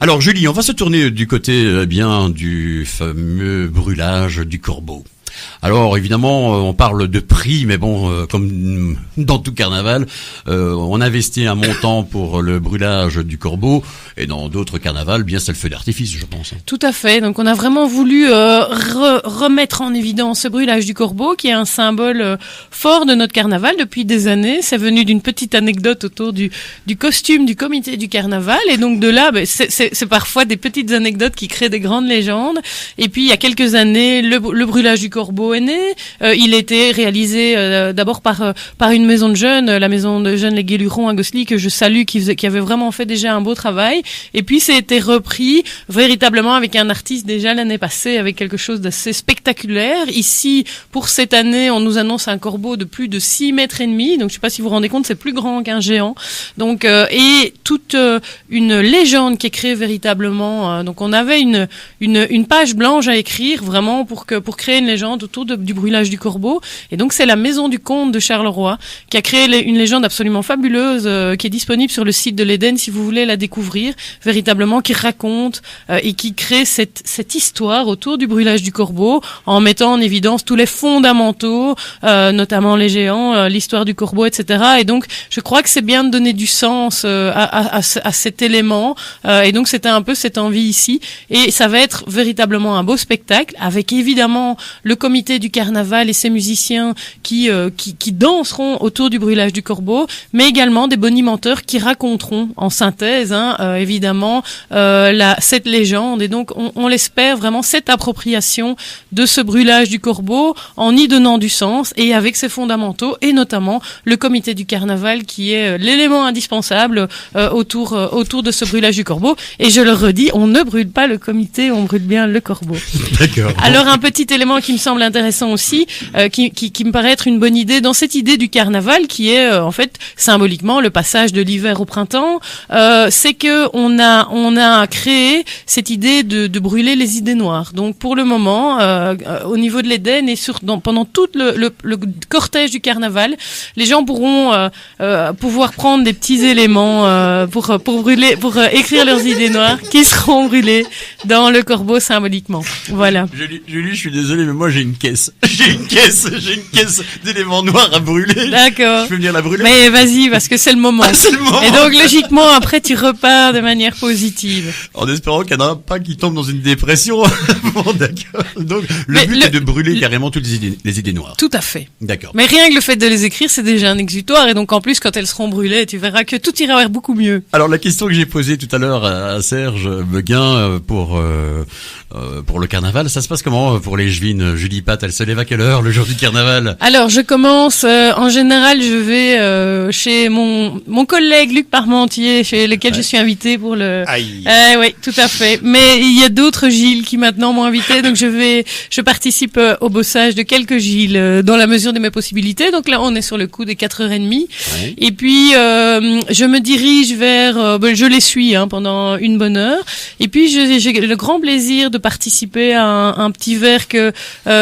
Alors Julie, on va se tourner du côté bien du fameux brûlage du corbeau. Alors évidemment, on parle de prix, mais bon, comme dans tout carnaval, on investit un montant pour le brûlage du corbeau, et dans d'autres carnavals, bien c'est le feu d'artifice, je pense. Tout à fait. Donc on a vraiment voulu remettre en évidence ce brûlage du corbeau, qui est un symbole fort de notre carnaval depuis des années. C'est venu d'une petite anecdote autour du costume du comité du carnaval, et donc de là, c'est parfois des petites anecdotes qui créent des grandes légendes. Et puis il y a quelques années, le brûlage du corbeau est né. Il était réalisé d'abord par une maison de jeunes, la maison de jeunes Les Guélurons à Gosselies, que je salue, qui avait vraiment fait déjà un beau travail. Et puis ça a été repris véritablement avec un artiste déjà l'année passée, avec quelque chose d'assez spectaculaire. Ici, pour cette année, on nous annonce un corbeau de plus de 6 mètres et demi. Donc je sais pas si vous vous rendez compte, c'est plus grand qu'un géant. Donc et toute une légende qui est créée véritablement. Donc on avait une page blanche à écrire vraiment pour créer une légende autour du brûlage du corbeau. Et donc c'est la maison du comte de Charleroi qui a créé une légende absolument fabuleuse qui est disponible sur le site de l'Éden si vous voulez la découvrir, véritablement, qui raconte et qui crée cette histoire autour du brûlage du corbeau en mettant en évidence tous les fondamentaux, notamment les géants, l'histoire du corbeau, etc. Et donc je crois que c'est bien de donner du sens à cet élément, et donc c'était un peu cette envie ici, et ça va être véritablement un beau spectacle avec évidemment le comité du carnaval et ses musiciens qui danseront autour du brûlage du corbeau, mais également des bonimenteurs qui raconteront en synthèse, évidemment, cette légende. Et donc, on l'espère vraiment, cette appropriation de ce brûlage du corbeau en y donnant du sens et avec ses fondamentaux, et notamment le comité du carnaval qui est l'élément indispensable autour de ce brûlage du corbeau. Et je le redis, on ne brûle pas le comité, on brûle bien le corbeau. D'accord. Alors, un petit élément qui me semble intéressant aussi, qui me paraît être une bonne idée dans cette idée du carnaval, qui est en fait symboliquement le passage de l'hiver au printemps, c'est que on a créé cette idée de brûler les idées noires. Donc pour le moment, au niveau de l'Éden et pendant tout le cortège du carnaval, les gens pourront pouvoir prendre des petits éléments pour écrire leurs idées noires qui seront brûlées dans le corbeau symboliquement. Voilà. Julie, je suis désolé, mais moi j'ai une caisse. J'ai une caisse d'éléments noirs à brûler. D'accord. Je peux venir la brûler. Mais vas-y, parce que c'est le moment. Ah, c'est le moment. Et donc, logiquement, après, tu repars de manière positive. En espérant qu'il n'y en a pas qui tombe dans une dépression. Bon, d'accord. Donc, le but est de brûler carrément toutes les idées noires. Tout à fait. D'accord. Mais rien que le fait de les écrire, c'est déjà un exutoire. Et donc, en plus, quand elles seront brûlées, tu verras que tout ira vers beaucoup mieux. Alors, la question que j'ai posée tout à l'heure à Serge Beguin pour le carnaval, ça se passe comment pour les Jevines? Julie Pat, elle se lève à quelle heure le jour du carnaval? Alors, je commence, en général, je vais chez mon collègue Luc Parmentier, chez lequel je suis invitée pour le... Aïe. Oui, tout à fait. Mais il y a d'autres Gilles qui maintenant m'ont invitée, donc je participe au bossage de quelques Gilles dans la mesure de mes possibilités. Donc là, on est sur le coup des 4h30. Ouais. Et puis, je me dirige vers... je les suis pendant une bonne heure. Et puis, j'ai le grand plaisir de participer à un petit verre que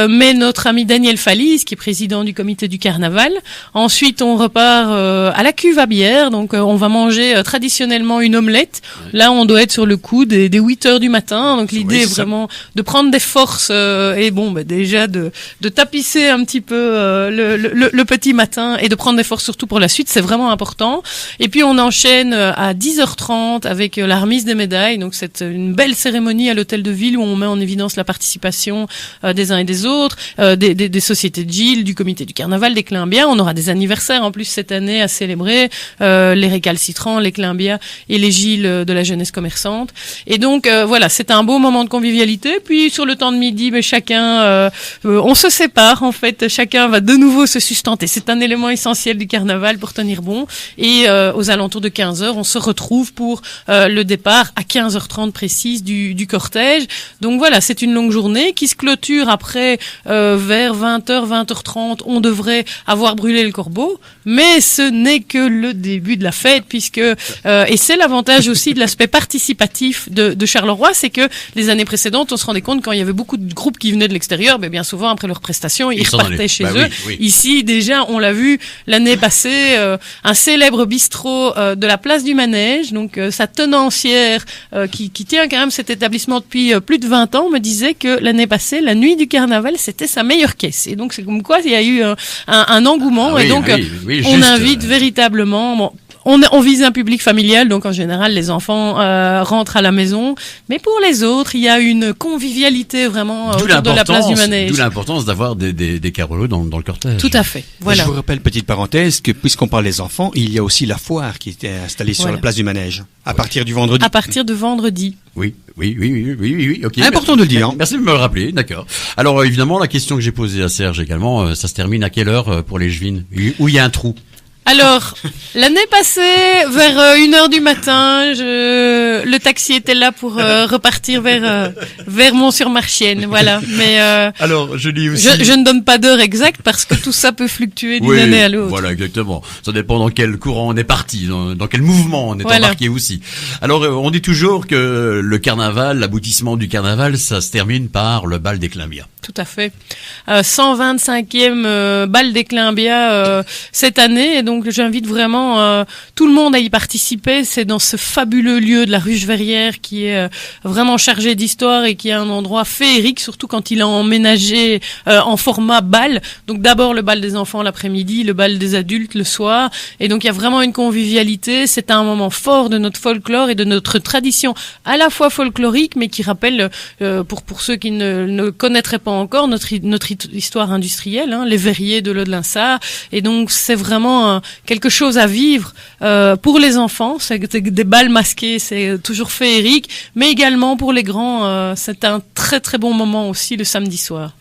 met notre ami Daniel Falise, qui est président du comité du carnaval. Ensuite, on repart à la cuve à bière. Donc, on va manger traditionnellement une omelette. Ouais. Là, on doit être sur le coup des 8h du matin. Donc, l'idée est vraiment de prendre des forces et déjà de tapisser un petit peu le petit matin et de prendre des forces surtout pour la suite. C'est vraiment important. Et puis, on enchaîne à 10h30 avec la remise des médailles. Donc, c'est une belle cérémonie à l'hôtel de ville où on met en évidence la participation des uns et des autres, des sociétés de Gilles, du comité du carnaval, des Climbiens. On aura des anniversaires en plus cette année à célébrer, les récalcitrants, les Climbiens et les Gilles de la jeunesse commerçante. Et donc voilà, c'est un beau moment de convivialité. Puis sur le temps de midi, chacun, on se sépare en fait, chacun va de nouveau se sustenter. C'est un élément essentiel du carnaval pour tenir bon. Et aux alentours de 15h, on se retrouve pour le départ à 15h30 précise du cortège. Donc voilà, c'est une longue journée qui se clôture après vers 20h, 20h30. On devrait avoir brûlé le corbeau, mais ce n'est que le début de la fête puisque et c'est l'avantage aussi de l'aspect participatif de Charleroi, c'est que les années précédentes, on se rendait compte quand il y avait beaucoup de groupes qui venaient de l'extérieur, bien souvent après leur prestation, ils repartaient chez eux. Oui. Ici, déjà, on l'a vu l'année passée, un célèbre bistrot de la place du Manège, donc sa tenancière qui tient quand même cet établissement depuis plus de 20 ans, me disait que l'année passée, la nuit du carnaval, c'était sa meilleure caisse. Et donc c'est comme quoi il y a eu un engouement. Ah oui, et donc oui, on juste, invite véritablement. Bon, on vise un public familial, donc en général les enfants rentrent à la maison. Mais pour les autres, il y a une convivialité vraiment autour de la place du manège. D'où l'importance d'avoir des carolos dans le cortège. Tout à fait. Voilà. Je vous rappelle, petite parenthèse, que puisqu'on parle des enfants, il y a aussi la foire qui était installée sur la place du manège à partir du vendredi. À partir de vendredi. Oui, ok. Important de le dire. Merci de me le rappeler, d'accord. Alors évidemment, la question que j'ai posée à Serge également, ça se termine à quelle heure pour les Jevines, où il y a un trou? Alors, l'année passée, vers 1h du matin, le taxi était là pour repartir vers Mont-sur-Marchienne, voilà. Mais alors, je dis aussi. Je ne donne pas d'heure exacte parce que tout ça peut fluctuer d'une année à l'autre. Voilà, exactement. Ça dépend dans quel courant on est parti, dans quel mouvement on est embarqué aussi. Alors, on dit toujours que le carnaval, l'aboutissement du carnaval, ça se termine par le bal des Climbias. Tout à fait. 125e bal des Climbias cette année, et donc j'invite vraiment tout le monde à y participer. C'est dans ce fabuleux lieu de la Ruche Verrière qui est vraiment chargé d'histoire et qui est un endroit féerique, surtout quand il est emménagé en format bal. Donc d'abord le bal des enfants l'après-midi, le bal des adultes le soir, et donc il y a vraiment une convivialité. C'est un moment fort de notre folklore et de notre tradition à la fois folklorique, mais qui rappelle pour ceux qui ne connaîtraient pas encore notre histoire industrielle, hein, les verriers de l'Aude-Linsart. Et donc c'est vraiment quelque chose à vivre pour les enfants. C'est des bals masqués, c'est toujours féerique, mais également pour les grands, c'est un très très bon moment aussi le samedi soir.